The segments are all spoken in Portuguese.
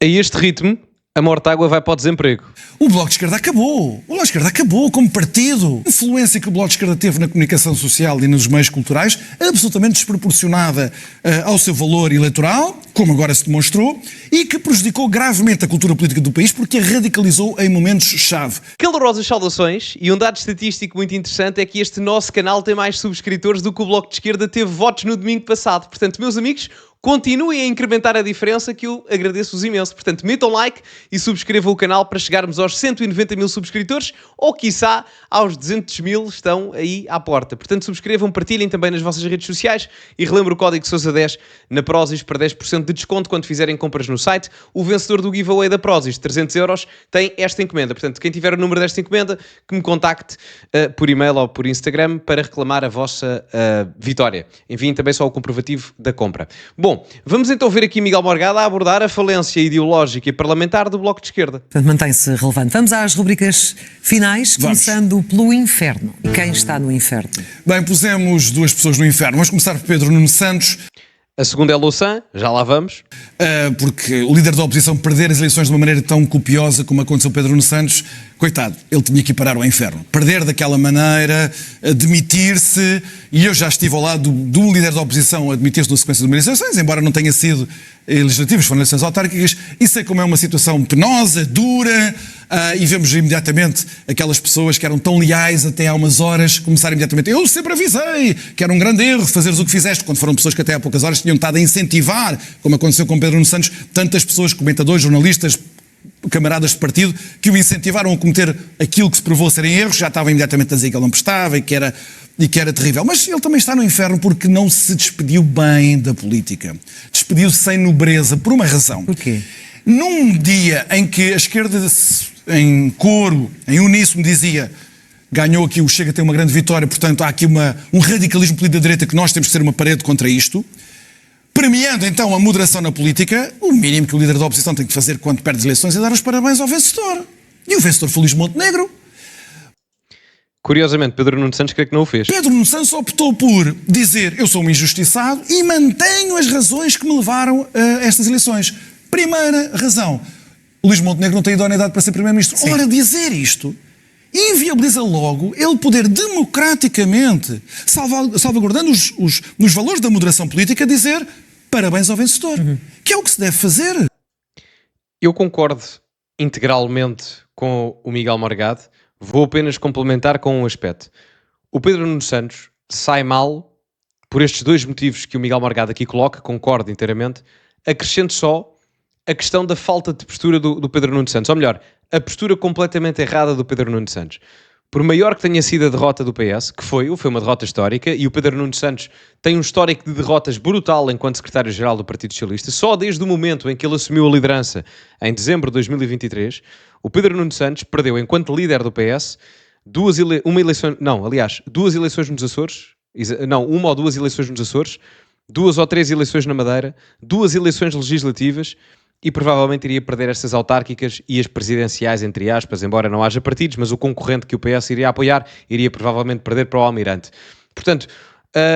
A este ritmo, a Mortágua vai para o desemprego. O Bloco de Esquerda acabou. O Bloco de Esquerda acabou como partido. A influência que o Bloco de Esquerda teve na comunicação social e nos meios culturais, absolutamente desproporcionada ao seu valor eleitoral, como agora se demonstrou, e que prejudicou gravemente a cultura política do país porque a radicalizou em momentos-chave. Calorosas saudações, e um dado estatístico muito interessante é que este nosso canal tem mais subscritores do que o Bloco de Esquerda teve votos no domingo passado. Portanto, meus amigos, continuem a incrementar a diferença, que eu agradeço-vos imenso. Portanto, metam like e subscrevam o canal para chegarmos aos 190 mil subscritores, ou quiçá aos 200 mil estão aí à porta. Portanto, subscrevam, partilhem também nas vossas redes sociais e relembro o código Sousa10 na Prozis para 10% de desconto quando fizerem compras no site. O vencedor do giveaway da Prozis, 300 euros, tem esta encomenda. Portanto, quem tiver o número desta encomenda, que me contacte por e-mail ou por Instagram para reclamar a vossa vitória. Enviem também só o comprovativo da compra. Bom, vamos então ver aqui Miguel Morgado a abordar a falência ideológica e parlamentar do Bloco de Esquerda. Portanto, mantém-se relevante. Vamos às rubricas finais, começando pelo inferno. Quem está no inferno? Bem, pusemos duas pessoas no inferno. Vamos começar por Pedro Nuno Santos. A segunda é Louçã, já lá vamos. Porque o líder da oposição perder as eleições de uma maneira tão copiosa como aconteceu Pedro Nuno Santos, coitado, ele tinha que ir parar ao inferno. Perder daquela maneira, demitir-se, e eu já estive ao lado do líder da oposição a demitir-se na sequência de eleições, embora não tenha sido legislativas, foram eleições autárquicas, e sei como é uma situação penosa, dura, e vemos imediatamente aquelas pessoas que eram tão leais até há umas horas começarem imediatamente. Eu sempre avisei que era um grande erro fazeres o que fizeste, quando foram pessoas que até há poucas horas tinham estado a incentivar, como aconteceu com Pedro Nuno Santos, tantas pessoas, comentadores, jornalistas, camaradas de partido, que o incentivaram a cometer aquilo que se provou serem erros, já estavam imediatamente a dizer que ele não prestava e que era terrível. Mas ele também está no inferno porque não se despediu bem da política. Despediu-se sem nobreza, por uma razão. Porquê? Num dia em que a esquerda, em coro, em uníssono, dizia: ganhou aqui, o Chega tem uma grande vitória, portanto há aqui um radicalismo político da direita que nós temos que ser uma parede contra isto, premiando então a moderação na política, o mínimo que o líder da oposição tem que fazer quando perde as eleições é dar os parabéns ao vencedor. E o vencedor foi Luís Montenegro. Curiosamente, Pedro Nuno Santos creio que não o fez. Pedro Nuno Santos optou por dizer: eu sou um injustiçado e mantenho as razões que me levaram a estas eleições. Primeira razão: Luís Montenegro não tem idoneidade para ser primeiro-ministro. Sim. Ora, dizer isto inviabiliza logo ele poder democraticamente, salvaguardando os valores da moderação política, dizer parabéns ao vencedor. Que é o que se deve fazer. Eu concordo integralmente com o Miguel Morgado. Vou apenas complementar com um aspecto. O Pedro Nuno Santos sai mal por estes dois motivos que o Miguel Morgado aqui coloca, concordo inteiramente. Acrescento só a questão da falta de postura do Pedro Nuno Santos. Ou melhor, a postura completamente errada do Pedro Nuno Santos. Por maior que tenha sido a derrota do PS, que foi uma derrota histórica, e o Pedro Nuno Santos tem um histórico de derrotas brutal enquanto secretário-geral do Partido Socialista, só desde o momento em que ele assumiu a liderança, em dezembro de 2023, o Pedro Nuno Santos perdeu, enquanto líder do PS, duas eleições nos Açores, uma ou duas eleições nos Açores, 2 ou 3 eleições na Madeira, 2 eleições legislativas, e provavelmente iria perder estas autárquicas e as presidenciais, entre aspas, embora não haja partidos, mas o concorrente que o PS iria apoiar iria provavelmente perder para o Almirante. Portanto,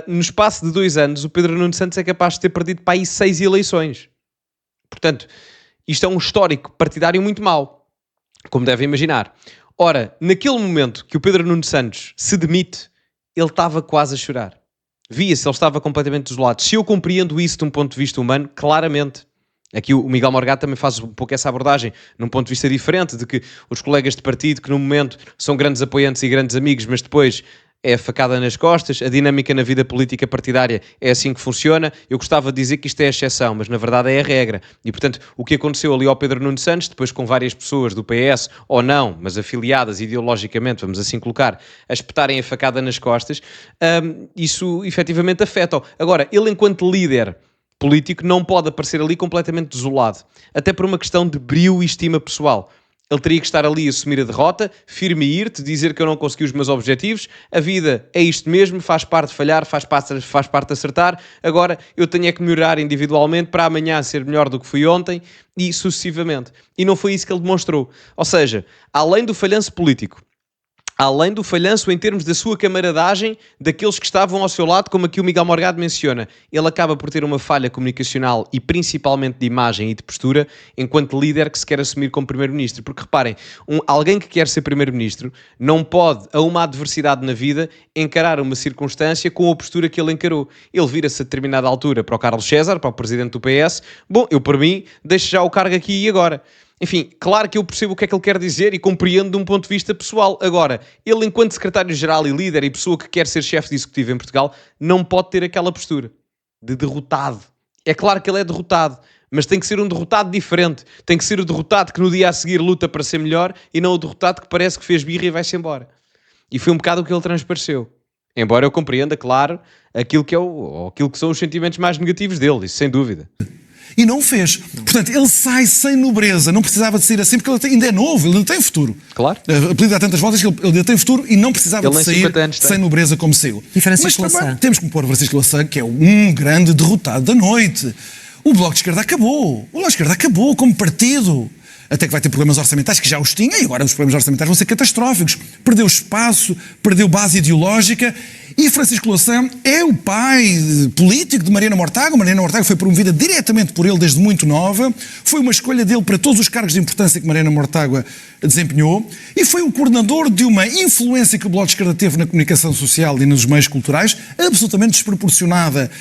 no espaço de 2 anos, o Pedro Nuno Santos é capaz de ter perdido para aí 6 eleições. Portanto, isto é um histórico partidário muito mau, como devem imaginar. Ora, naquele momento que o Pedro Nuno Santos se demite, ele estava quase a chorar. Via-se, ele estava completamente desolado. Se eu compreendo isso de um ponto de vista humano, claramente. Aqui o Miguel Morgado também faz um pouco essa abordagem, num ponto de vista diferente, de que os colegas de partido, que no momento são grandes apoiantes e grandes amigos, mas depois é facada nas costas, a dinâmica na vida política partidária é assim que funciona. Eu gostava de dizer que isto é a exceção, mas na verdade é a regra. E portanto, o que aconteceu ali ao Pedro Nuno Santos, depois com várias pessoas do PS, ou não, mas afiliadas ideologicamente, vamos assim colocar, a espetarem a facada nas costas, isso efetivamente afeta-o. Agora, ele enquanto líder político não pode aparecer ali completamente desolado, até por uma questão de brio e estima pessoal. Ele teria que estar ali a assumir a derrota, firme e irte, dizer que eu não consegui os meus objetivos, a vida é isto mesmo, faz parte de falhar, faz parte de acertar, agora eu tenho é que melhorar individualmente para amanhã ser melhor do que fui ontem e sucessivamente. E não foi isso que ele demonstrou. Ou seja, além do falhanço político, além do falhanço em termos da sua camaradagem daqueles que estavam ao seu lado, como aqui o Miguel Morgado menciona. Ele acaba por ter uma falha comunicacional e principalmente de imagem e de postura enquanto líder que se quer assumir como primeiro-ministro. Porque reparem, alguém que quer ser primeiro-ministro não pode, a uma adversidade na vida, encarar uma circunstância com a postura que ele encarou. Ele vira-se a determinada altura para o Carlos César, para o presidente do PS. Bom, eu por mim deixo já o cargo aqui e agora. Enfim, claro que eu percebo o que é que ele quer dizer e compreendo de um ponto de vista pessoal. Agora, ele enquanto secretário-geral e líder e pessoa que quer ser chefe de executivo em Portugal, não pode ter aquela postura de derrotado. É claro que ele é derrotado, mas tem que ser um derrotado diferente. Tem que ser o derrotado que no dia a seguir luta para ser melhor e não o derrotado que parece que fez birra e vai-se embora. E foi um bocado o que ele transpareceu. Embora eu compreenda, claro, aquilo que são os sentimentos mais negativos dele, isso sem dúvida. E não fez. Portanto, ele sai sem nobreza. Não precisava de sair assim, porque ele ainda é novo, ele não tem futuro. Claro. Apelido há tantas voltas que ele ainda tem futuro e não precisava Ele de nem sair 50 anos tem. sem nobreza como saiu. E Francisco Mas também Louçã? temos que pôr Francisco Louçã, que é um grande derrotado da noite. O Bloco de Esquerda acabou. O Bloco de Esquerda acabou como partido. Até que vai ter problemas orçamentais, que já os tinha, e agora os problemas orçamentais vão ser catastróficos. Perdeu espaço, perdeu base ideológica, e Francisco Louçã é o pai político de Mariana Mortágua. Mariana Mortágua foi promovida diretamente por ele desde muito nova, foi uma escolha dele para todos os cargos de importância que Mariana Mortágua desempenhou, e foi o coordenador de uma influência que o Bloco de Esquerda teve na comunicação social e nos meios culturais, absolutamente desproporcionada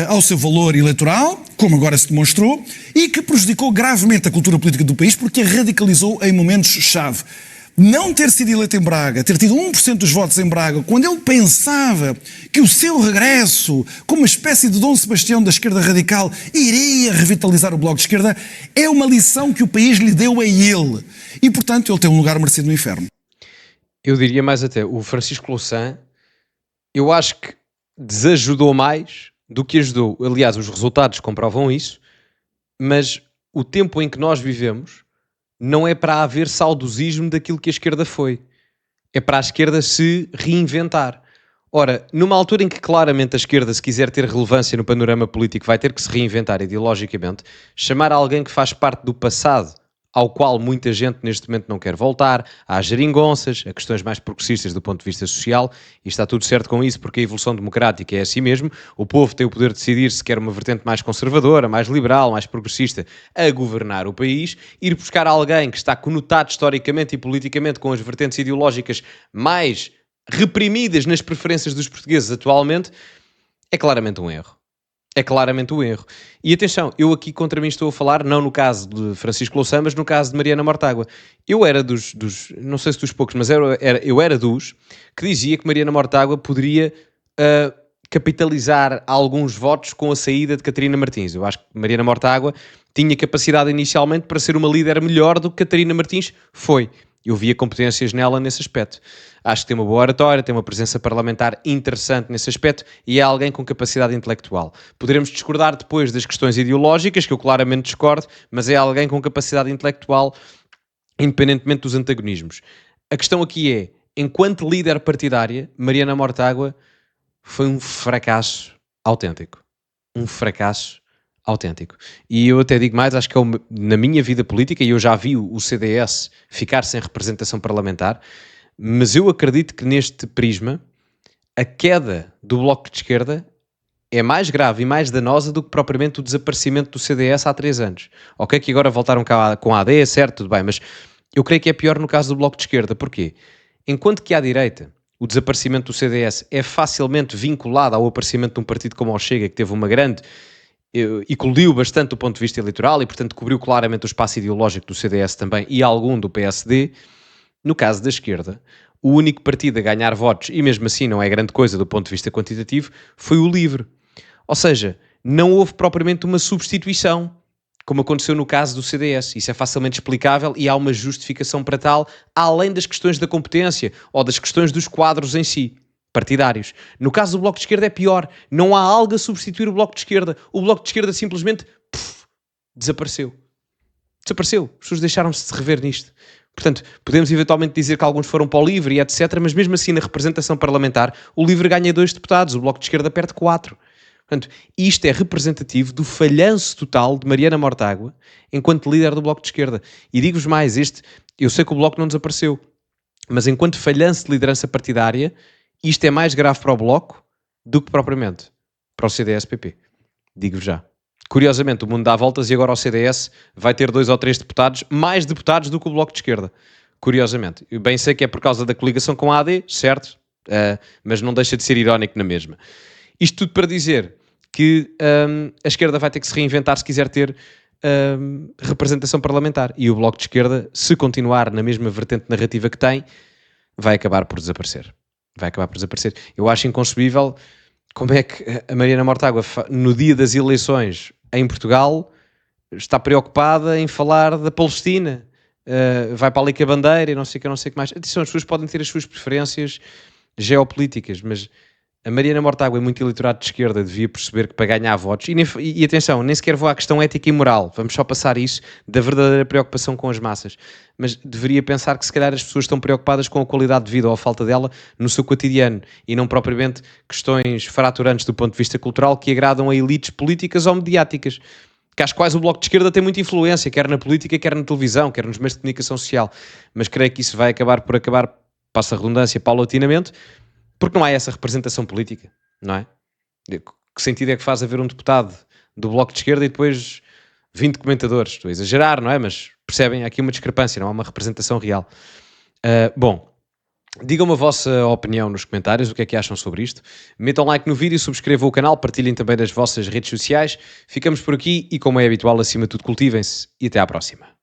ao seu valor eleitoral, como agora se demonstrou, e que prejudicou gravemente a cultura política do país, porque a radicalizou em momentos-chave. Não ter sido eleito em Braga, ter tido 1% dos votos em Braga, quando ele pensava que o seu regresso, como uma espécie de Dom Sebastião da esquerda radical, iria revitalizar o Bloco de Esquerda, é uma lição que o país lhe deu a ele. E, portanto, ele tem um lugar merecido no inferno. Eu diria mais até, o Francisco Louçã, eu acho que desajudou mais do que ajudou. Aliás, os resultados comprovam isso, mas o tempo em que nós vivemos não é para haver saudosismo daquilo que a esquerda foi. É para a esquerda se reinventar. Ora, numa altura em que claramente a esquerda, se quiser ter relevância no panorama político, vai ter que se reinventar ideologicamente, chamar alguém que faz parte do passado, ao qual muita gente neste momento não quer voltar, às geringonças, a questões mais progressistas do ponto de vista social, e está tudo certo com isso porque a evolução democrática é assim mesmo, o povo tem o poder de decidir se quer uma vertente mais conservadora, mais liberal, mais progressista, a governar o país, ir buscar alguém que está conotado historicamente e politicamente com as vertentes ideológicas mais reprimidas nas preferências dos portugueses atualmente, é claramente um erro. É claramente o erro. E atenção, eu aqui contra mim estou a falar, não no caso de Francisco Louçã, mas no caso de Mariana Mortágua. Eu era dos não sei se dos poucos, mas eu era dos que dizia que Mariana Mortágua poderia capitalizar alguns votos com a saída de Catarina Martins. Eu acho que Mariana Mortágua tinha capacidade inicialmente para ser uma líder melhor do que Catarina Martins foi. Eu via competências nela nesse aspecto. Acho que tem uma boa oratória, tem uma presença parlamentar interessante nesse aspecto e é alguém com capacidade intelectual. Poderemos discordar depois das questões ideológicas, que eu claramente discordo, mas é alguém com capacidade intelectual, independentemente dos antagonismos. A questão aqui é, enquanto líder partidária, Mariana Mortágua foi um fracasso autêntico. Um fracasso autêntico. E eu até digo mais, acho que na minha vida política, e eu já vi o CDS ficar sem representação parlamentar, mas eu acredito que neste prisma a queda do Bloco de Esquerda é mais grave e mais danosa do que propriamente o desaparecimento do CDS há 3 anos. Ok, que agora voltaram cá com a AD, certo, tudo bem, mas eu creio que é pior no caso do Bloco de Esquerda. Porquê? Enquanto que à direita o desaparecimento do CDS é facilmente vinculado ao aparecimento de um partido como o Chega, que teve uma grande e coliu bastante do ponto de vista eleitoral e, portanto, cobriu claramente o espaço ideológico do CDS também e algum do PSD. No caso da esquerda, o único partido a ganhar votos, e mesmo assim não é grande coisa do ponto de vista quantitativo, foi o LIVRE. Ou seja, não houve propriamente uma substituição, como aconteceu no caso do CDS. Isso é facilmente explicável e há uma justificação para tal, além das questões da competência ou das questões dos quadros em si, partidários. No caso do Bloco de Esquerda é pior. Não há algo a substituir o Bloco de Esquerda. O Bloco de Esquerda simplesmente desapareceu. Desapareceu. As pessoas deixaram-se de rever nisto. Portanto, podemos eventualmente dizer que alguns foram para o LIVRE e etc, mas mesmo assim na representação parlamentar o LIVRE ganha 2 deputados, o Bloco de Esquerda perde 4. Portanto, isto é representativo do falhanço total de Mariana Mortágua enquanto líder do Bloco de Esquerda. E digo-vos mais, eu sei que o Bloco não desapareceu, Mas enquanto falhança de liderança partidária, isto é mais grave para o Bloco do que propriamente para o CDS-PP. Digo-vos já. Curiosamente, o mundo dá voltas e agora o CDS vai ter 2 ou 3 deputados, mais deputados do que o Bloco de Esquerda. Curiosamente. Eu bem sei que é por causa da coligação com a AD, certo? Mas não deixa de ser irónico na mesma. Isto tudo para dizer que a esquerda vai ter que se reinventar se quiser ter representação parlamentar. E o Bloco de Esquerda, se continuar na mesma vertente narrativa que tem, vai acabar por desaparecer. Vai acabar por desaparecer. Eu acho inconcebível como é que a Mariana Mortágua, no dia das eleições em Portugal, está preocupada em falar da Palestina. Vai para ali com a bandeira e não sei o que mais. Atenção, as pessoas podem ter as suas preferências geopolíticas, mas a Mariana Mortágua, muito eleitorado de esquerda, devia perceber que para ganhar votos, e atenção, nem sequer vou à questão ética e moral, vamos só passar isso da verdadeira preocupação com as massas, mas deveria pensar que se calhar as pessoas estão preocupadas com a qualidade de vida ou a falta dela no seu cotidiano, e não propriamente questões fraturantes do ponto de vista cultural que agradam a elites políticas ou mediáticas, que às quais o Bloco de Esquerda tem muita influência, quer na política, quer na televisão, quer nos meios de comunicação social, mas creio que isso vai acabar por acabar, passa a redundância, paulatinamente, porque não há essa representação política, não é? Que sentido é que faz haver um deputado do Bloco de Esquerda e depois 20 comentadores? Estou a exagerar, não é? Mas percebem, há aqui uma discrepância, não há uma representação real. Bom, digam-me a vossa opinião nos comentários, o que é que acham sobre isto. Metam like no vídeo, subscrevam o canal, partilhem também nas vossas redes sociais. Ficamos por aqui e, como é habitual, acima de tudo, cultivem-se e até à próxima.